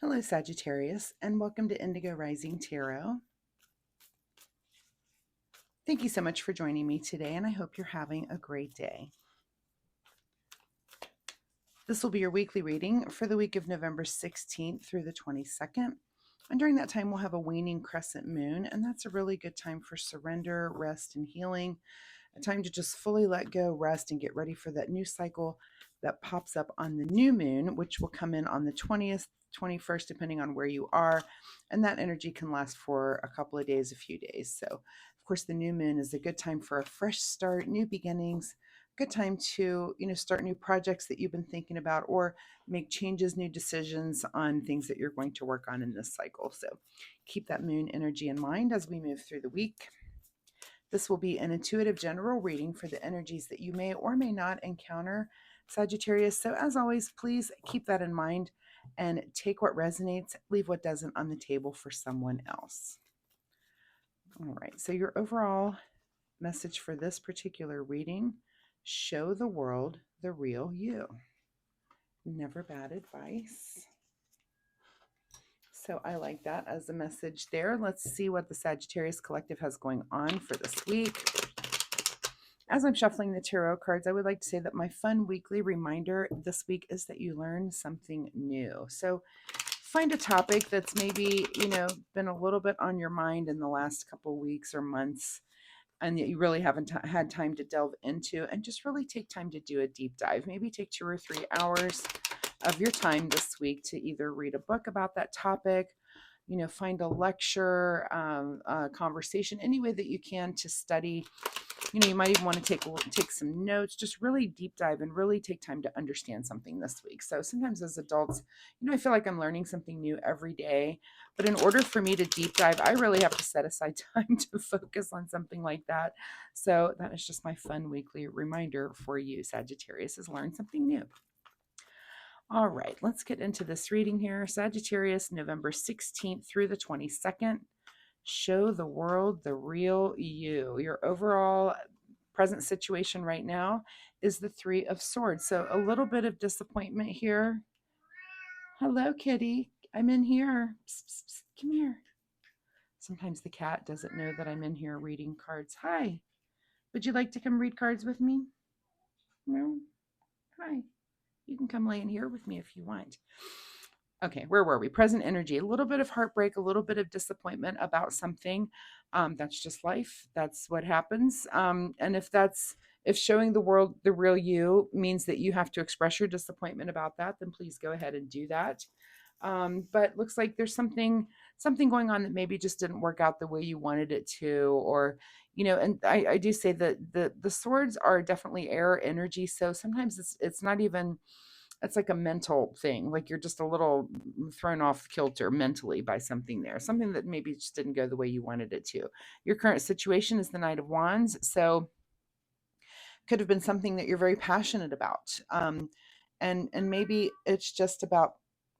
Hello, Sagittarius, and welcome to Indigo Rising Tarot. Thank you so much for joining me today, and I hope you're having a great day. This will be your weekly reading for the week of November 16th through the 22nd. And during that time, we'll have a waning crescent moon, and that's a really good time for surrender, rest, and healing. A time to just fully let go, rest, and get ready for that new cycle that pops up on the new moon, which will come in on the 20th, 21st, depending on where you are. And that energy can last for a couple of days, a few days. So, of course, the new moon is a good time for a fresh start, new beginnings, good time to, start new projects that you've been thinking about or make changes, new decisions on things that you're going to work on in this cycle. So keep that moon energy in mind as we move through the week. This will be an intuitive general reading for the energies that you may or may not encounter, Sagittarius. So as always, please keep that in mind and take what resonates, leave what doesn't on the table for someone else. All right, so your overall message for this particular reading: show the world the real you. Never bad advice. So I like that as a message there. Let's see what the Sagittarius Collective has going on for this week. As I'm shuffling the tarot cards, I would like to say that my fun weekly reminder this week is that you learn something new. So find a topic that's maybe, been a little bit on your mind in the last couple weeks or months, and that you really haven't had time to delve into, and just really take time to do a deep dive. Maybe take 2 or 3 hours of your time this week to either read a book about that topic, find a lecture, a conversation, any way that you can to study. You might even want to take some notes, just really deep dive and really take time to understand something this week. So sometimes as adults, I feel like I'm learning something new every day. But in order for me to deep dive, I really have to set aside time to focus on something like that. So that is just my fun weekly reminder for you, Sagittarius, is learn something new. All right, let's get into this reading here. Sagittarius, November 16th through the 22nd. Show the world the real you. Your overall present situation right now is the 3 of Swords. So a little bit of disappointment here. Hello, kitty. I'm in here. Psst, psst, psst. Come here. Sometimes the cat doesn't know that I'm in here reading cards. Hi. Would you like to come read cards with me? No? Hi. You can come lay in here with me if you want. Okay, where were we? Present energy, a little bit of heartbreak, a little bit of disappointment about something. That's just life. That's what happens. And if showing the world the real you means that you have to express your disappointment about that, then please go ahead and do that. But looks like there's something going on that maybe just didn't work out the way you wanted it to, or and I do say that the swords are definitely air energy, so sometimes it's not even, it's like a mental thing, like you're just a little thrown off kilter mentally by something there, something that maybe just didn't go the way you wanted it to. Your current situation is the Knight of Wands, so could have been something that you're very passionate about, and maybe it's just about,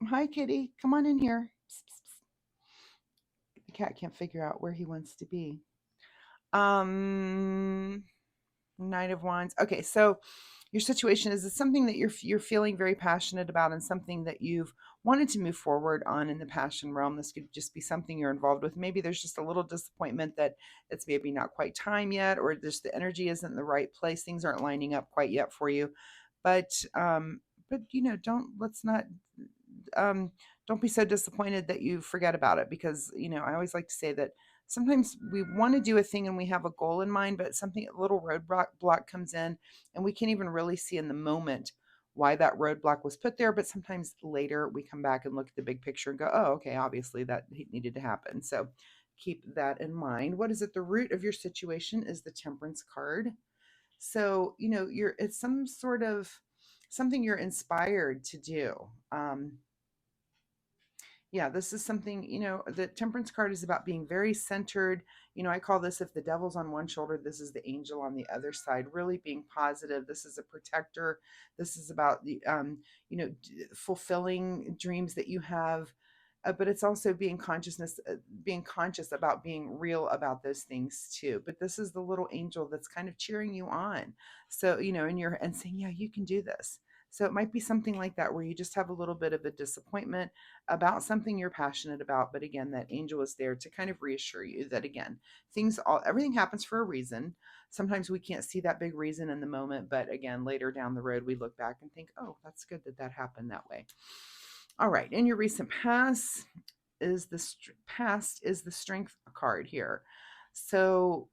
hi kitty, come on in here. Psst, psst, psst. The cat can't figure out where he wants to be. Knight of Wands. Okay, so your situation is something that you're feeling very passionate about, and something that you've wanted to move forward on in the passion realm. This could just be something you're involved with. Maybe there's just a little disappointment that it's maybe not quite time yet, or just the energy isn't in the right place. Things aren't lining up quite yet for you. But don't be so disappointed that you forget about it, because I always like to say that sometimes we want to do a thing and we have a goal in mind, but something, a little roadblock comes in, and we can't even really see in the moment why that roadblock was put there. But sometimes later we come back and look at the big picture and go, oh, okay, obviously that needed to happen. So keep that in mind. What is at the root of your situation is the Temperance card. So, it's some sort of something you're inspired to do. Yeah, this is something, the Temperance card is about being very centered. I call this, if the devil's on one shoulder, this is the angel on the other side, really being positive. This is a protector. This is about the, fulfilling dreams that you have. But it's also being conscious about being real about those things too. But this is the little angel that's kind of cheering you on. So, and saying, yeah, you can do this. So it might be something like that where you just have a little bit of a disappointment about something you're passionate about. But again, that angel is there to kind of reassure you that again, everything happens for a reason. Sometimes we can't see that big reason in the moment, but again, later down the road, we look back and think, oh, that's good that that happened that way. All right. In your recent past is the strength card here. So,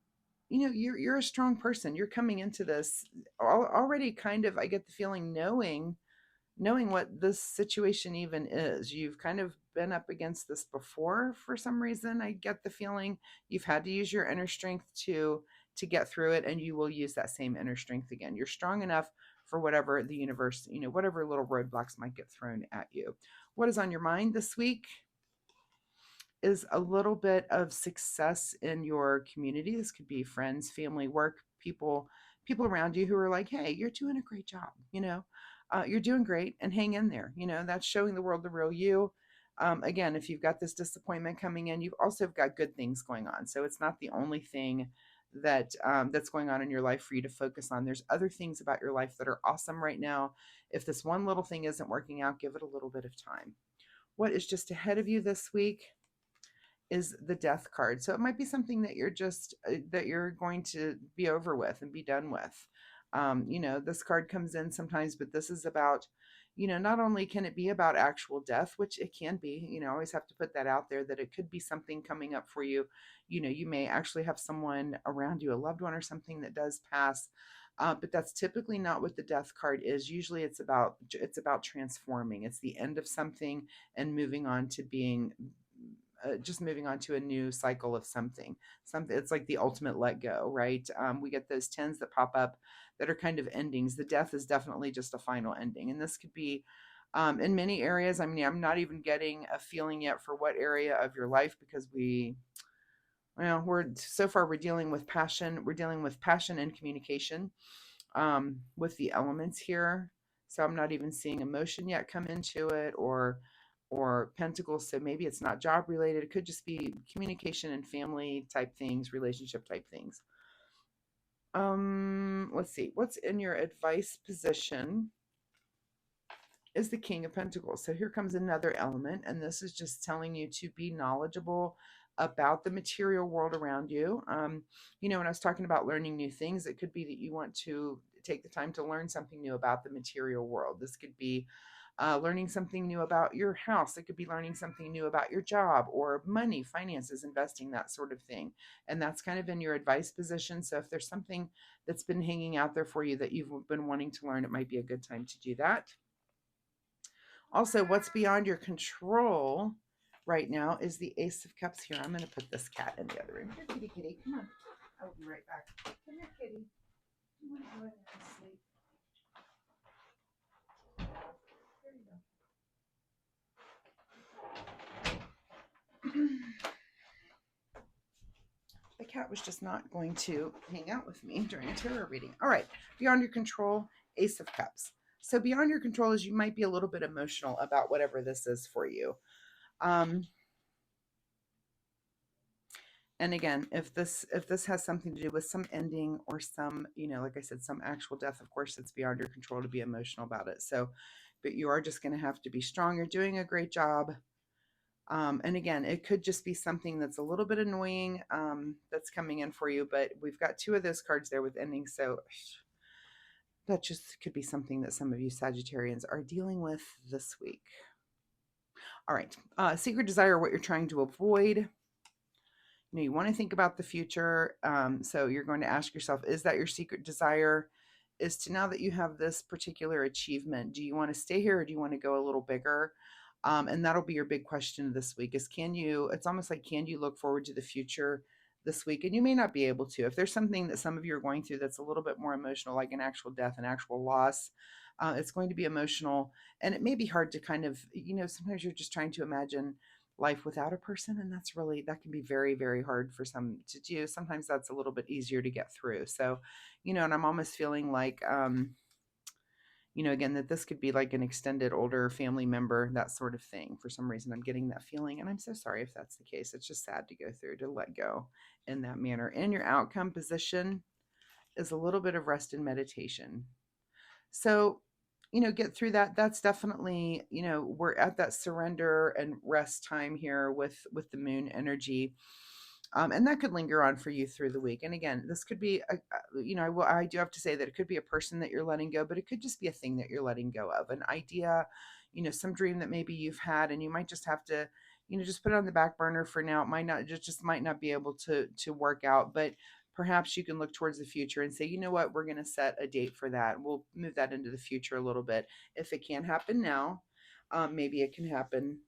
you're a strong person. You're coming into this already kind of, I get the feeling, knowing what this situation even is. You've kind of been up against this before for some reason. I get the feeling you've had to use your inner strength to get through it, and you will use that same inner strength again. You're strong enough for whatever the universe, whatever little roadblocks might get thrown at you. What is on your mind this week is a little bit of success in your community. This could be friends, family, work, people around you who are like, hey, you're doing a great job, you're doing great, and hang in there. That's showing the world the real you. Again, if you've got this disappointment coming in, you've also got good things going on. So it's not the only thing that's going on in your life for you to focus on. There's other things about your life that are awesome right now. If this one little thing isn't working out, give it a little bit of time. What is just ahead of you this week is the death card. So it might be something that you're going to be over with and be done with. This card comes in sometimes, but this is about, not only can it be about actual death, which it can be, always have to put that out there that it could be something coming up for you. You may actually have someone around you, a loved one or something that does pass. But that's typically not what the death card is. Usually it's about transforming. It's the end of something and moving on to being just moving on to a new cycle of something. It's like the ultimate let go, right? We get those tens that pop up that are kind of endings. The death is definitely just a final ending, and this could be in many areas. I mean, I'm not even getting a feeling yet for what area of your life, because we're dealing with passion. We're dealing with passion and communication with the elements here. So I'm not even seeing emotion yet come into it, or pentacles. So maybe it's not job related. It could just be communication and family type things, relationship type things. Let's see. What's in your advice position is the King of Pentacles. So here comes another element, and this is just telling you to be knowledgeable about the material world around you. When I was talking about learning new things, it could be that you want to take the time to learn something new about the material world. This could be learning something new about your house. It could be learning something new about your job or money, finances, investing, that sort of thing. And that's kind of in your advice position. So if there's something that's been hanging out there for you that you've been wanting to learn, it might be a good time to do that. Also, what's beyond your control right now is the Ace of Cups here. I'm going to put this cat in the other room. Here, kitty, kitty. Come on. I will be right back. Come here, kitty. You want to go in there and sleep? There you go. The cat was just not going to hang out with me during a tarot reading. All right. Beyond your control, Ace of Cups. So beyond your control is you might be a little bit emotional about whatever this is for you. And again, if this has something to do with some ending or some, like I said, some actual death, of course, it's beyond your control to be emotional about it. So, but you are just going to have to be strong. You're doing a great job. And again, it could just be something that's a little bit annoying that's coming in for you. But we've got two of those cards there with endings. So that just could be something that some of you Sagittarians are dealing with this week. All right. Secret desire, what you're trying to avoid. You want to think about the future. So you're going to ask yourself, is that your secret desire? Is to, now that you have this particular achievement, do you want to stay here or do you want to go a little bigger? And that'll be your big question this week is, it's almost like, can you look forward to the future this week? And you may not be able to. If there's something that some of you are going through that's a little bit more emotional, like an actual death, an actual loss, it's going to be emotional. And it may be hard to kind of, sometimes you're just trying to imagine life without a person, and that can be very, very hard for some to do. Sometimes that's a little bit easier to get through. So, and I'm almost feeling like again, that this could be like an extended older family member, that sort of thing. For some reason, I'm getting that feeling, and I'm so sorry if that's the case. It's just sad to go through, to let go in that manner. And your outcome position is a little bit of rest and meditation. So get through that. That's definitely, we're at that surrender and rest time here with the moon energy. And that could linger on for you through the week. And again, this could be, I do have to say that it could be a person that you're letting go, but it could just be a thing that you're letting go of, an idea, some dream that maybe you've had, and you might just have to, just put it on the back burner for now. It might not, just might not be able to work out, but perhaps you can look towards the future and say, you know what, we're going to set a date for that. We'll move that into the future a little bit. If it can't happen now, maybe it can happen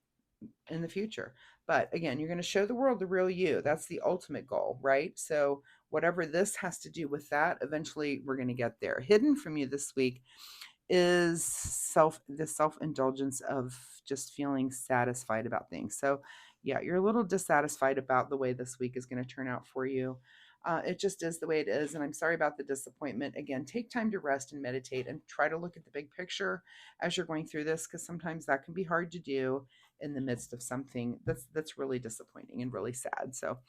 in the future. But again, you're going to show the world the real you. That's the ultimate goal, right? So, whatever this has to do with that, eventually we're going to get there. Hidden from you this week is the self-indulgence of just feeling satisfied about things. So yeah, you're a little dissatisfied about the way this week is going to turn out for you. It just is the way it is, and I'm sorry about the disappointment. Again, take time to rest and meditate and try to look at the big picture as you're going through this, because sometimes that can be hard to do in the midst of something that's really disappointing and really sad. So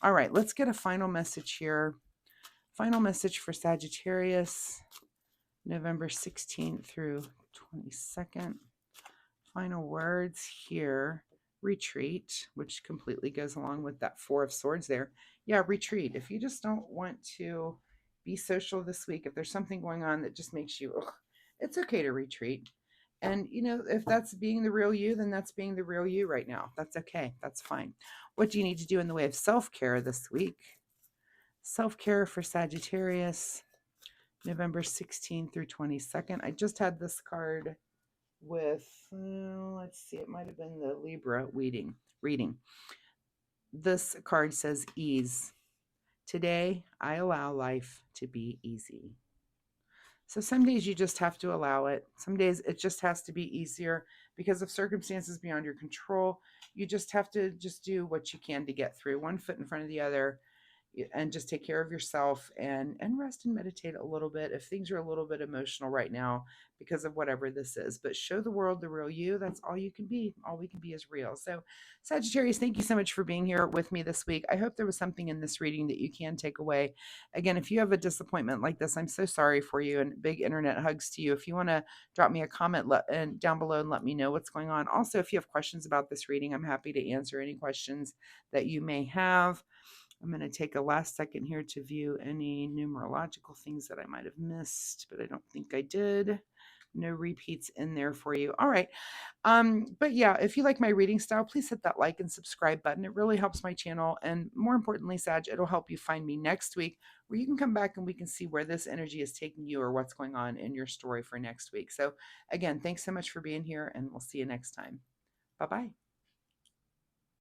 all right, let's get a final message here. Final message for Sagittarius, November 16th through 22nd. Final words here. Retreat, which completely goes along with that Four of Swords there. Yeah, retreat. If you just don't want to be social this week, if there's something going on that just makes you, ugh, it's okay to retreat. And, if that's being the real you, then that's being the real you right now. That's okay. That's fine. What do you need to do in the way of self-care this week? Self-care for Sagittarius, November 16th through 22nd. I just had this card with, let's see, it might have been the Libra reading. This card says ease. Today, I allow life to be easy. So some days you just have to allow it. Some days it just has to be easier because of circumstances beyond your control. You just have to just do what you can to get through, one foot in front of the other, and just take care of yourself and rest and meditate a little bit if things are a little bit emotional right now because of whatever this is. But show the world the real you. That's all you can be. All we can be is real. So Sagittarius, thank you so much for being here with me this week. I hope there was something in this reading that you can take away. Again, if you have a disappointment like this, I'm so sorry for you, and big internet hugs to you. If you want to drop me a comment and down below and let me know what's going on. Also, if you have questions about this reading, I'm happy to answer any questions that you may have. I'm going to take a last second here to view any numerological things that I might have missed, but I don't think I did. No repeats in there for you. All right. But yeah, if you like my reading style, please hit that like and subscribe button. It really helps my channel. And more importantly, Sag, it'll help you find me next week, where you can come back and we can see where this energy is taking you or what's going on in your story for next week. So again, thanks so much for being here, and we'll see you next time. Bye-bye.